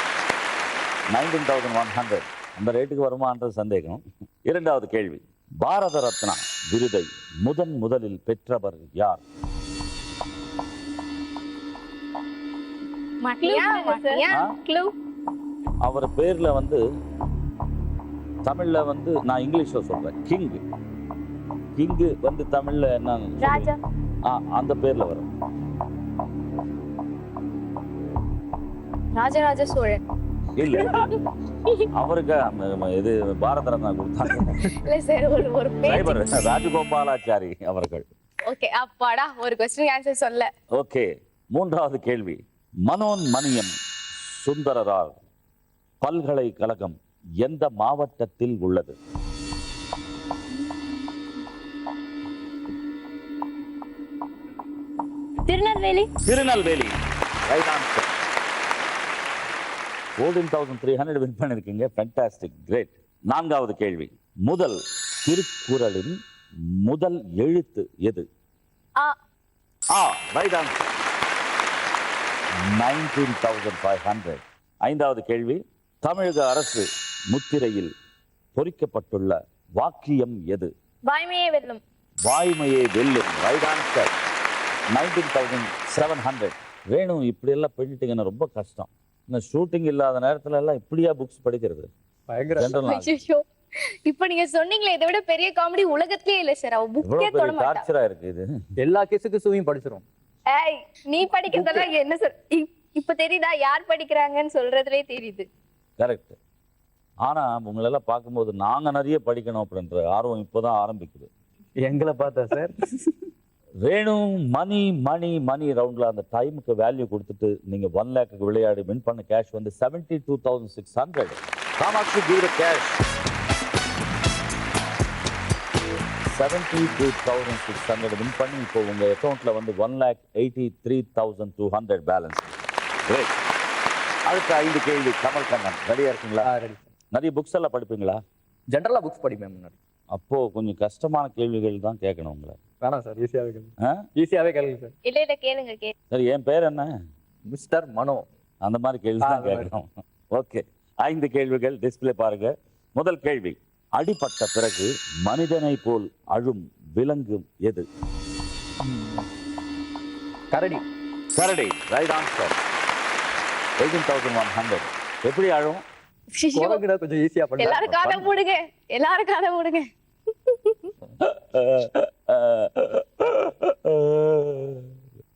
19,100. அந்த ரேட்டுக்கு வருமானது சந்தேகம். இரண்டாவது கேள்வி, பாரத ரத்னா விருதை முதலில் பெற்றவர் யார்? அவர் பேர்ல வந்து தமிழ்ல வந்து நான் இங்கிலீஷ்ல சொல்றேன். கிங் வந்து தமிழ்ல என்ன? ராஜா. அந்த பேர்ல வரும். ராஜராஜ சோழன். இல்ல அவருக்கு அந்த இது பாரத ரத்னா கொடுத்தாங்க. இல்ல சார், ஒரு சைபர் ராஜகோபாலாச்சாரி அவர்கள். ஓகே, அப்பாடா ஒரு क्वेश्चन ஆன்சர் சொல்ல. ஓகே, மூன்றாவது கேள்வி. மனோன்மணியம் சுந்தரரார் பல்கலைக்கழகம் எந்த மாவட்டத்தில் உள்ளது? Tirunelveli. Tirunelveli. Right answer. 14,300 win பண்ணிருக்கீங்க. Fantastic, great. நான்காவது கேள்வி. முதல் திருக்குறளின் முதல் எழுத்து எது? ஆ. Right answer. 19,500. ஐந்தாவது கேள்வி. தமிழக அரசு முத்திரையில் பொறிக்கப்பட்டுள்ள வாக்கியம் எது? வாய்மையே வெல்லும். வாய்மையே வெல்லும். Right answer. 19,700. வேணு, இப்படி எல்லாம் பண்ணிட்டீங்கன்னா ரொம்ப கஷ்டம். இந்த ஷூட்டிங் இல்லாத நேரத்துல எல்லாம் இப்படியா புக்ஸ் படிக்கிறது? General knowledge. ஐயோ, இப்ப நீங்க சொன்னீங்களே, இதை விட பெரிய காமெடி உலகத்திலே இல்ல சார். அவ புக்கே எவ்வளவு தொட பெரிய மாட்டா. டார்ச்சரா இருக்கு இது. எல்லா கேஸுக்கு சூவியும் படிச்சிரும். ஏய், நீ படிக்கிறதெல்லாம் என்ன சார்? இப்ப தெரியுதா யார் படிக்கிறாங்கன்னு சொல்றதுலே தெரியுது. கரெக்ட். ஆனா உங்களெல்லாம் பார்க்கும்போது நாங்க நிறைய படிக்கணும் அப்படின்ற ஆர்வம் இப்போதான் ஆரம்பிக்குது. எங்களை பார்த்தா சார். வேணு மணி மணி மணி ரவுண்ட்ல அந்த டைமுக்கு வேல்யூ கொடுத்துட்டு நீங்க 1 லேக்கு விளையாடி வின் பண்ண கேஷ் வந்து 72,600. Kamatchi give the cash. 72,600 win பண்ணி இப்போ உங்க அக்கௌண்ட்ல வந்து 1,83,200 பேலன்ஸ். கிரேட். அடுத்த 5 கேள்வி. கமல் கண்ணன் ரெடியா இருக்கீங்களா? ரெடி. நிறைய புக்ஸ் எல்லாம் படிப்பீங்களா? ஜென்ரலா புக்ஸ் படிப்பேன் முன்னாடி. அப்போ கொஞ்சம் கஷ்டமான கேள்விகள் தான் கேட்கணும் உங்களை. வேணாம் சார், ஈஸியாவே கேளுங்க. ஆ? ஈஸியாவே கேளுங்க சார். இல்ல இல்ல, கேளுங்க சரி, என் பேர் என்ன? மிஸ்டர் மனோ. அந்த மாதிரி கேள்வி தான் அந்த மாதிரி. கேட்கணும். ஓகே, 5 கேள்விகள் டிஸ்பிளே பாருங்க. முதல் கேள்வி. அடிபட்ட பிறகு மனிதனை போல் அழும் விலங்கு எது? கரடி. கரடி. Right answer. 18,100. எப்படி அழும்? குரங்குனா கொஞ்சம் ஈஸியா பண்ணலாம். எல்லாரும் காதை மூடுங்க, எல்லாரும் காதை மூடுங்க.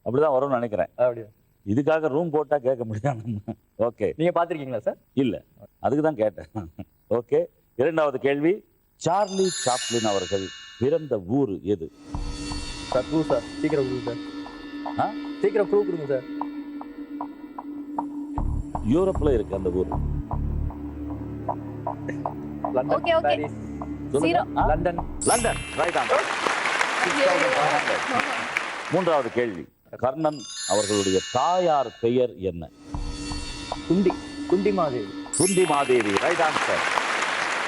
அப்படிதான் வரும்னு நினைக்கிறேன். அப்படியா? இதுக்காக ரூம் போட்டா கேட்க முடியாது. ஓகே, நீங்க பாத்திருக்கீங்களா சார்? இல்ல, அதுக்கு தான் கேட்டேன். ஓகே, இரண்டாவது கேள்வி. சார்லி சாப்ளின் அவர்கள் பிறந்த ஊர் எது? சார் ப்ரூ சார், சீக்கிரம் ப்ரூ சார். ஆ? சீக்கிரம் ப்ரூ கொடுங்க சார். யூரோப்ல இருக்கு அந்த ஊர். London, Okay, okay. Paris. Zero. London. London. Right answer. 6,500. மூன்றாவது கேள்வி. கர்ணன் அவர்களுடைய தாயார் பெயர் என்ன? குண்டி. குண்டி மாதேவி. குந்தி மாதேவி. Right answer.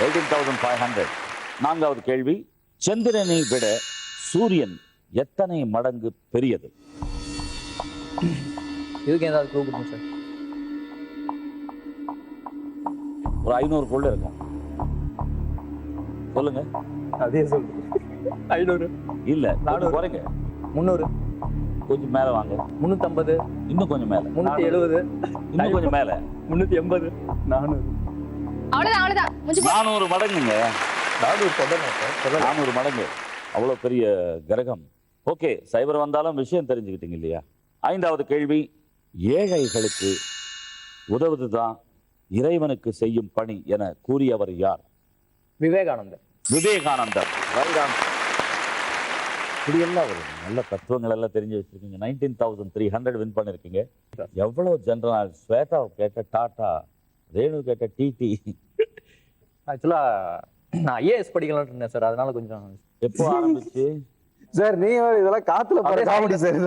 18,500. நான்காவது கேள்வி. சந்திரனை விட சூரியன் எத்தனை மடங்கு பெரியது? இதுக்கு ஏதாவது க்ளூ கொடுங்க சார். ஒரு 500 இருக்கும். சொல்லுங்க. அதே சொல்லுங்க. 500. இல்ல, 400. குறைங்க. 300. கொஞ்சம் மேல வாங்க. 350. இன்னும் கொஞ்சம் மேல. 370. இன்னும் கொஞ்சம் மேல. 380. 400. அவ்வளவுதான் அவ்வளவுதான், முடிஞ்சு போ. 400 மடங்குங்க. 400 சொல்லணும் சார். சொல்லலாம். 400 மடங்கு. அவ்வளவு பெரிய கிரகம். ஓகே, சைபர் வந்தாலும் விஷயம் தெரிஞ்சுக்கிட்டீங்க இல்லையா? ஐந்தாவது கேள்வி. ஏழைகளுக்கு உதவுதுதான் இறைவனுக்கு செய்யும் பணி என கூறியவர் யார்? விவேகானந்தர். விவேகானந்தர். Right answer. இப்படியெல்லாம் ஒரு நல்ல தத்துவங்கள் எல்லாம் தெரிஞ்சு வச்சிருக்கீங்க. 19,300 வின் பண்ணிருக்கீங்க. எவ்வளவு ஜென்ரல். ஸ்வேதா கேட்ட டாடா, ரேணு கேட்ட டிடி. ஆக்சுவலா நான் ஐஏஎஸ் படிக்கலாம்னு இருந்தேன் சார், அதனால கொஞ்சம். எப்போ ஆரம்பிச்சு? சார் நீங்க வேற இதெல்லாம் காத்துல போற காமெடி சார்.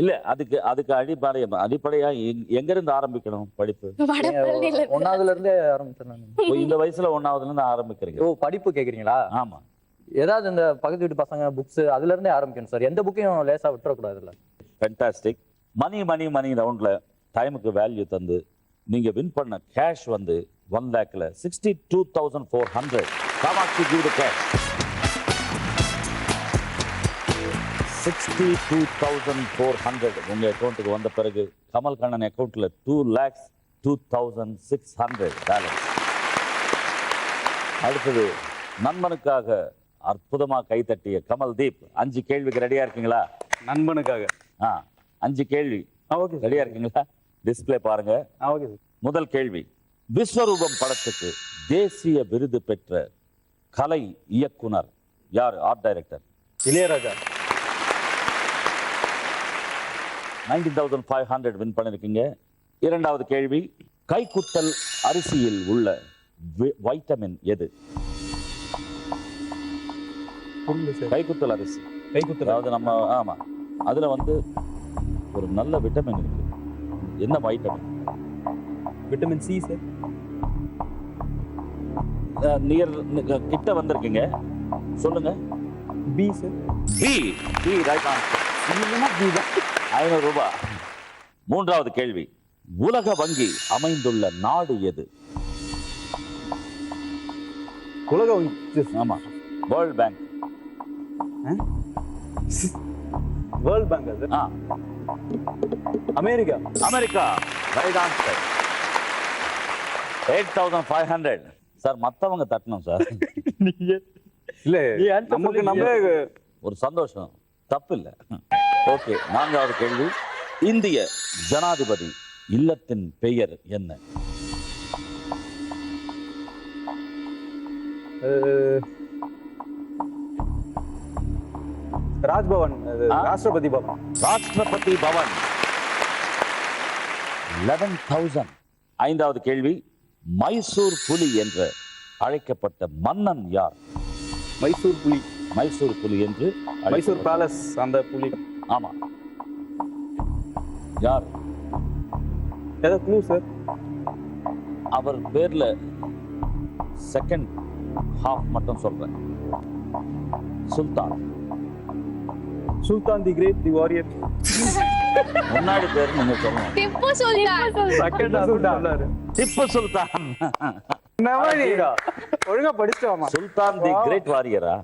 இல்ல, அதுக்கு அடிப்படையா எங்க இருந்து ஆரம்பிக்கணும் படிப்பு? வடபழனியில இருந்து. 1ஆவதுல இருந்தே ஆரம்பிச்சிடலாம். இப்போ இந்த வயசுல 1ஆவதுல இருந்து ஆரம்பிக்கிறீங்க? ஓ, படிப்பு கேக்குறீங்களா? ஆமா. ஏதாவது இந்த பக்கத்து வீட்டு பசங்க புக்ஸ் அதுல இருந்தே ஆரம்பிக்கணும் சார். எந்த புக்கையும் லேசா விட்டுறக்கூடாது. இல்ல ஃபேண்டாஸ்டிக். மணி மணி மணி ரவுண்ட்ல டைமுக்கு வேல்யூ தந்து நீங்க வின் பண்ண கேஷ் வந்து 1 லேக்ல 62,400. Kamakshi give the cash. 62,400 உங்க அக்கௌண்ட்டுக்கு வந்த பிறகு கமல் கண்ணன் அக்கௌண்ட்ல 2,02,600 பேலன்ஸ். அடுத்தது நண்பனுக்காக அற்புதமா கைத்தட்டிய கமல் தீப். 5 கேள்விக்கு ரெடியா இருக்கீங்களா? நண்பனுக்காக. 5 கேள்வி. Okay sir. ரெடியா இருக்கீங்களா? டிஸ்ப்ளே பாருங்க. Okay sir. முதல் கேள்வி, விஸ்வரூபம் படத்துக்கு தேசிய விருது பெற்ற கலை இயக்குனர் யார்? Art director. இளையராஜா. 19,500 வின் பண்ணிருக்கீங்க. இரண்டாவது கேள்வி, கைக்குத்தல் அரிசியில் உள்ள வைட்டமின் எது? புரியல சார். கைக்குத்தல் அரிசி, கைக்குத்தல். அதாவது நம்ம ஆமா, அதுல வந்து ஒரு நல்ல விட்டமின் இருக்கு. என்ன vitamin? Vitamin C sir. Near கிட்ட வந்திருக்கீங்க, சொல்லுங்க. B sir. B. B right answer. 500 ரூபாய். மூன்றாவது கேள்வி, உலக வங்கி அமைந்துள்ள நாடு எது? உலக வங்கி. ஆமா, world bank. World bank sir. America. America right answer. 8,500 sir. மத்தவங்க தட்டணும் சார். இல்ல நமக்கு நம்மளே ஒரு சந்தோஷம், தப்பு இல்ல. ஓகே, நான்காவது கேள்வி, இந்திய ஜனாதிபதி இல்லத்தின் பெயர் என்ன? ராஜ்பவன். ராஷ்டிரபதி பவன். ராஷ்டிரபதி பவன். 11,000. ஐந்தாவது கேள்வி, மைசூர் புலி என்று அழைக்கப்பட்ட மன்னன் யார்? மைசூர் புலி. மைசூர் புலி என்று மைசூர் பேலஸ் அந்த புலி. ஆமா, யார்? ஏதோ க்ளூ சார். அவர் பேர்ல செகண்ட் ஹாஃப் மட்டும் சொல்றேன். Sultan. Sultan the great, the warrior. முன்னாடி பேர் நீங்க சொல்லணும். திப்பு சுல்தான். செகண்ட் சுல்தான். திப்பு சுல்தான். ஒழுங்கா படிச்சோமா? சுல்தான் தி கிரேட் வாரியரா?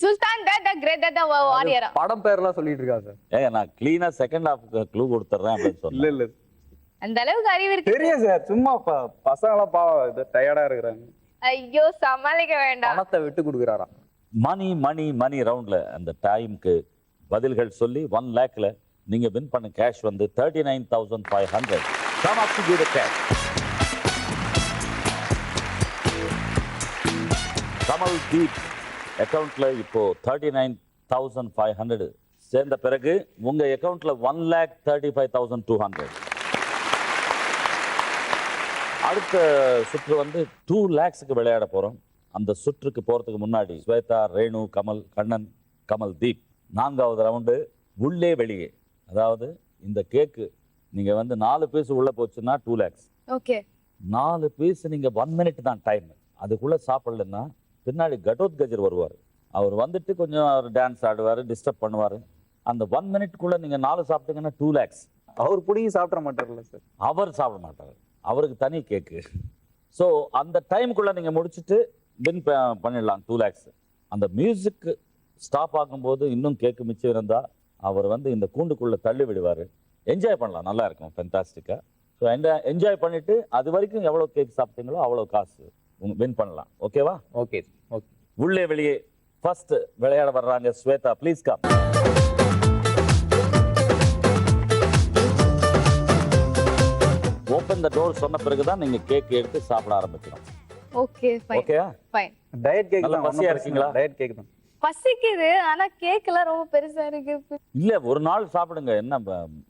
Sultan the great the warrior. படம் பேர்லாம் சொல்லிட்டு இருக்கா சார். ஏங்க, நான் கிளீனா செகண்ட் ஹாஃப் க்ளூ கொடுத்துறேன் அப்படின்னு இல்ல சொன்னேன். இல்ல அந்த அளவுக்கு அறிவு இருக்கு. தெரியும் சார். சும்மா பசங்களாம் பாவம் டயர்டா இருக்கிறாங்க. ஐயோ, சமாளிக்க வேண்டாம். பணத்தை விட்டு கொடுக்குறாராம். மணி மணி மணி ரவுண்ட்ல அந்த டைம்க்கு பதில்கள் சொல்லி 1 lakhல நீங்க வின் பண்ண கேஷ் வந்து 39,500. Come up to give the cash. Kamal Deep அக்கவுண்ட்ல இப்போ 39,500 சேர்ந்த பிறகு உங்க அக்கவுண்ட்ல 1,35,200. அடுத்த சுற்று வந்து 2 lakhsக்கு விளையாட போறோம். அந்த சுற்றுக்கு போறதுக்கு முன்னாடி ஸ்வேதா, ரேணு, கமல், கண்ணன், கமல் தீப், 4வது ரவுண்டு உள்ளே வெளியே. அதாவது இந்த கேக்கு நீங்க வந்து 4 பீஸ் உள்ள போச்சுன்னா 2 lakhs. ஓகே. 4 பீஸ் நீங்க 1 minute தான் டைம். அதுக்குள்ள சாப்பிடலன்னா பின்னாடி கடோத்கஜர் வருவார். அவர் வந்துட்டு கொஞ்சம் அவர் டான்ஸ் ஆடுவார், டிஸ்டர்ப் பண்ணுவார். அந்த 1 minuteக்குள்ள நீங்க 4 சாப்பிட்டீங்கன்னா 2 lakhs. அவர் புடிங்கி சாப்பிட மாட்டார்ல சார். அவர் சாப்பிட மாட்டார், அவருக்கு தனி கேக்கு. ஸோ அந்த டைமுக்குள்ள நீங்க முடிச்சுட்டு வின் பண்ணிடலாம் 2 lakhs. அந்த மியூசிக் ஸ்டாப் ஆகும்போது இன்னும் கேக்கு மிச்சம் இருந்தா அவர் வந்து இந்த கூண்டுக்குள்ள தள்ளி விடுவார். என்ஜாய் பண்ணலாம், நல்லா இருக்கும், ஃபென்டாஸ்டிக்கா. ஸோ என்ஜாய் பண்ணிட்டு அது வரைக்கும் எவ்வளோ கேக் சாப்பிட்டீங்களோ அவ்வளோ காசு வின் பண்ணலாம். ஓகேவா? Okay okay. உள்ளே வெளியே ஃபர்ஸ்ட் விளையாட வர்றாங்க ஸ்வேதா, please come. Open the door சொன்ன பிறகுதான் நீங்க கேக் எடுத்து சாப்பிட ஆரம்பிக்கணும். Okay, fine. ஓகேயா? ஃபைன். டயட் கேக் நல்லா தான். பசியா இருக்கீங்களா? டயட் கேக் தான். பசிக்குது, ஆனா கேக் எல்லாம் ரொம்ப பெருசா இருக்கு. இல்ல, ஒரு நாள் சாப்பிடுங்க. என்ன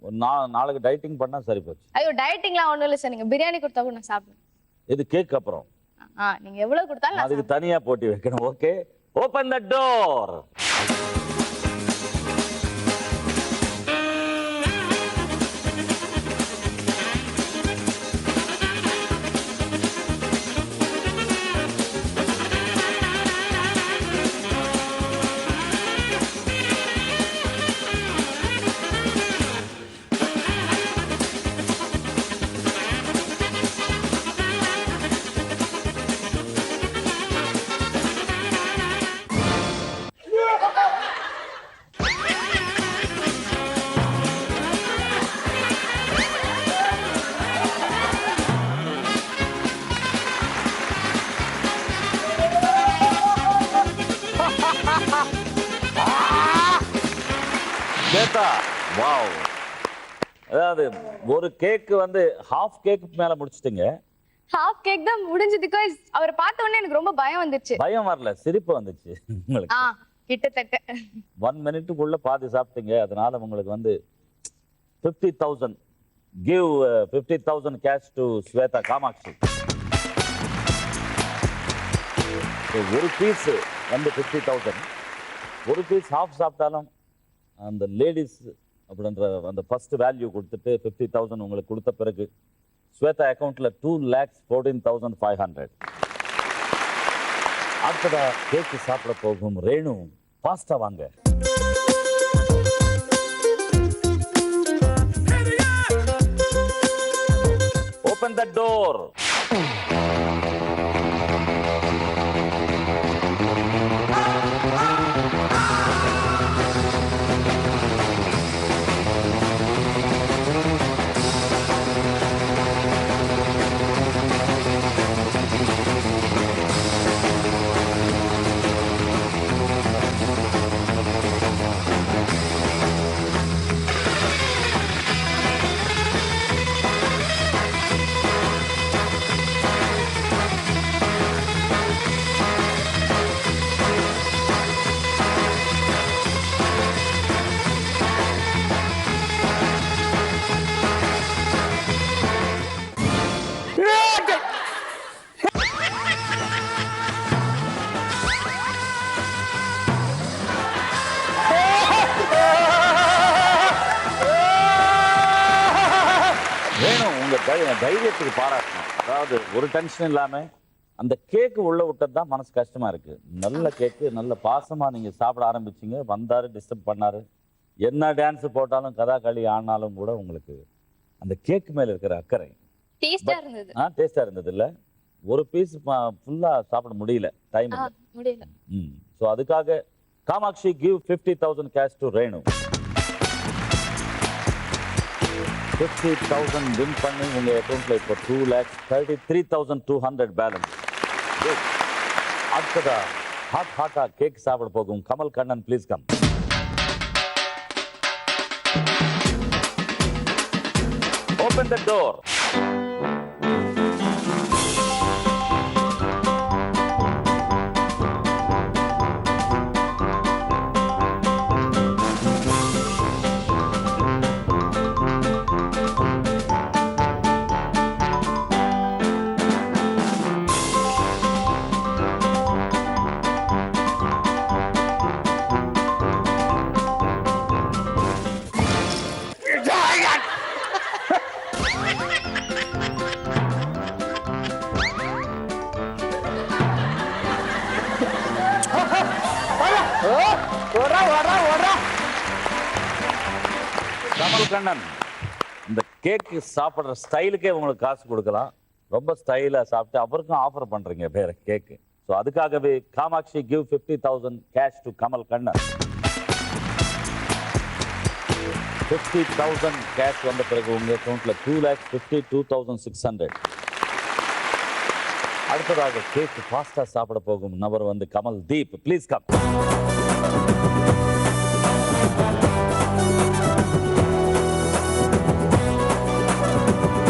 ஒரு நாளைக்கு டயட்டிங் பண்ணா சரி போச்சு. ஐயோ, டயட்டிங்லாம் ஒண்ணும் இல்ல சார். நீங்க பிரியாணி கொடுத்தா கூட நான் சாப்பிடுவேன். இது கேக் அப்புறம் நீங்க எவ்வளவு கொடுத்தாலும் நான் அதுக்கு தனியா போட்டி வைக்கணும். Okay, open the door. Shweta wow. அதாவது ஒரு கேக் வந்து ஹாஃப் கேக் மேல முடிச்சிட்டீங்க. ஹாஃப் கேக் தான் முடிஞ்சது பிகாஸ் அவரை பார்த்த உடனே எனக்கு ரொம்ப பயம் வந்துருச்சு. பயம் வரல, சிரிப்பு வந்துச்சு உங்களுக்கு. கிட்டத்தட்ட 1 மினிட்டுக்குள்ள பாதி சாப்பிட்டீங்க. அதனால உங்களுக்கு வந்து 50,000. Give 50,000 cash to Shweta Kamatchi. ஒரு பீஸ் வந்து 50,000. ஒரு பீஸ் ஹாஃப் சாப்பிட்டாலும் அந்த லேடிஸ் அப்படின்ற அந்த ஃபர்ஸ்ட் வேல்யூ கொடுத்துட்டு 50,000 உங்களுக்கு கொடுத்த பிறகு ஸ்வேதா அக்கௌண்ட்ல 2,14,500. அடுத்ததா கேக்கு சாப்பிட போகும் ரேணு. பாஸ்டா வாங்க. Open the door. தைரியத்துக்கு பாராட்டணும். அதாவது ஒரு டென்ஷன் இல்லாம அந்த கேக்கு உள்ள விட்டது தான் மனசு கஷ்டமா இருக்கு. நல்ல கேக்கு, நல்ல பாசமா நீங்க சாப்பிட ஆரம்பிச்சீங்க. வந்தாரு, டிஸ்டர்ப் பண்ணாரு, என்ன டான்ஸ் போட்டாலும் கதாகளி ஆனாலும் கூட உங்களுக்கு அந்த கேக் மேல இருக்கிற அக்கறை டேஸ்டா இருந்தது. டேஸ்டா இருந்தது இல்ல. ஒரு பீஸ் ஃபுல்லா சாப்பிட முடியல, டைம் முடியல. ஸோ அதுக்காக Kamatchi give 50,000 cash to Renu. 50,000 win பண்ணி உங்க அக்கௌண்ட்ல இப்போ 2,33,200 பேலன்ஸ். அடுத்ததா ஹாட்டா கேக் சாப்பிட போகும் Kamal Kannan. Please come. Open the door. Kamal Kannan, இந்த கேக் சாப்பிடுற ஸ்டைலுக்கே உங்களுக்கு காசு கொடுக்கலாம். ரொம்ப ஸ்டைலா சாப்பிட்டு அவருக்கும் ஆஃபர் பண்றீங்க வேற கேக்கு. ஸோ அதுக்காகவே Kamatchi give 50,000 cash to Kamal Kannan. 50,000 cash வந்த பிறகு உங்க அக்கௌண்ட்ல 2,52,600. அடுத்ததாக கேக் ஃபாஸ்டா சாப்பிட போகும் நபர் வந்து Kamal Deep. Please come.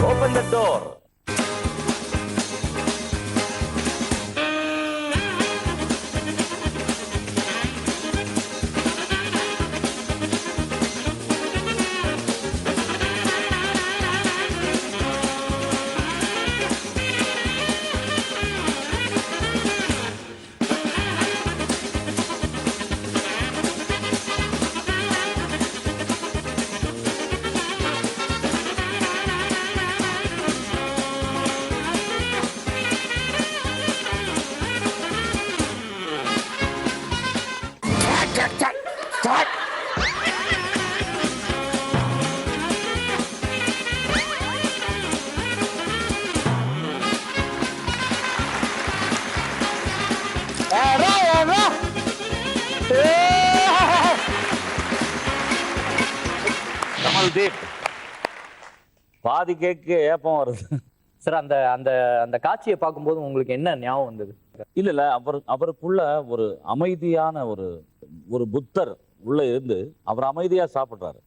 Open the door. கமல்தீப், பாதி கேக்கு ஏப்பம் வருது சார். அந்த அந்த அந்த காட்சியை பார்க்கும்போது உங்களுக்கு என்ன ஞாபகம் வந்தது? இல்ல அவருக்குள்ள ஒரு அமைதியான ஒரு புத்தர் உள்ள இருந்து அவர் அமைதியா சாப்பிடுறாரு.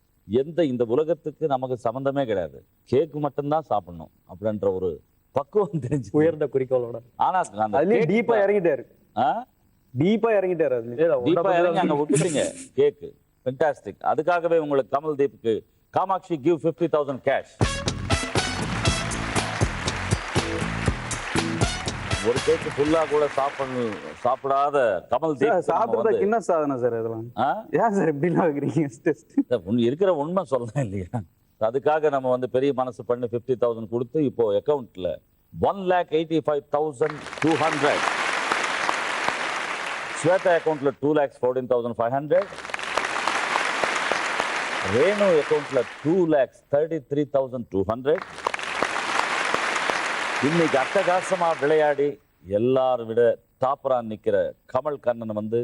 இந்த உலகத்துக்கு நமக்கு சம்பந்தமே கிடையாது, கேக்கு மட்டும்தான் சாப்பிடணும் அப்படின்ற ஒரு பக்குவம் தெரிஞ்சு உயர்ந்த குறிக்கோளோட. ஆனா அந்த அதுலயும் டீப்பா இறங்கிட்டாரு, ஆ? டீப்பா இறங்கிட்டாரு அதுல. தீபா இறங்கி அங்க விட்டுட்டீங்க கேக்கு. ஃபென்டாஸ்டிக். அதுக்காகவே உங்களுக்கு கமல் தீப்க்கு காமாட்சி கிவ் 50,000 கேஷ். ஒரு கேக்கு ஃபுல்லா கூட சாப்பிடாத கமல் தீப் சாப்பிடுறதுக்கு என்ன சாதனை சார் இதெல்லாம்? ஏன் சார் இப்படிலாம் வைக்கிறீங்க? இருக்கிற உண்மை சொல்லலாம் இல்லையா? அதுக்காக நம்ம வந்து பெரிய மனசு பண்ணி 50,000 கொடுத்து இப்போ அக்கௌண்ட்ல 1,85,200. ஸ்வேதா அக்கௌண்ட்ல 2,14,500. ரேணு அக்கௌண்ட்ல 2,33,200. இன்னைக்கு அட்டகாசமா விளையாடி எல்லாரும் விட டாப்பரா நிக்கிற கமல் கண்ணன் வந்து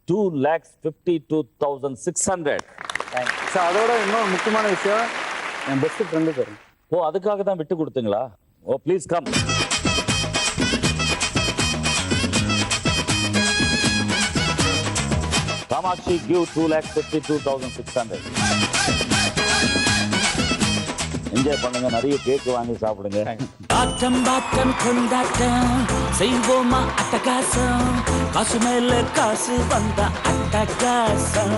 2,52,600. சார் அதோட இன்னொரு முக்கியமான விஷயம், என் பெஸ்ட் ஃப்ரெண்டு சார். ஓ, அதுக்காக தான் விட்டு கொடுத்தீங்களா? ஓ, please come. Kamatchi give 2,52,600. Enjoy பண்ணுங்க, நிறைய கேக் வாங்கி சாப்பிடுங்க. ஆட்டம் பாட்டம் கொண்டாட்டம் செய்வோமா அட்டகாசம், காசு மேல காசு வந்த அட்டகாசம்.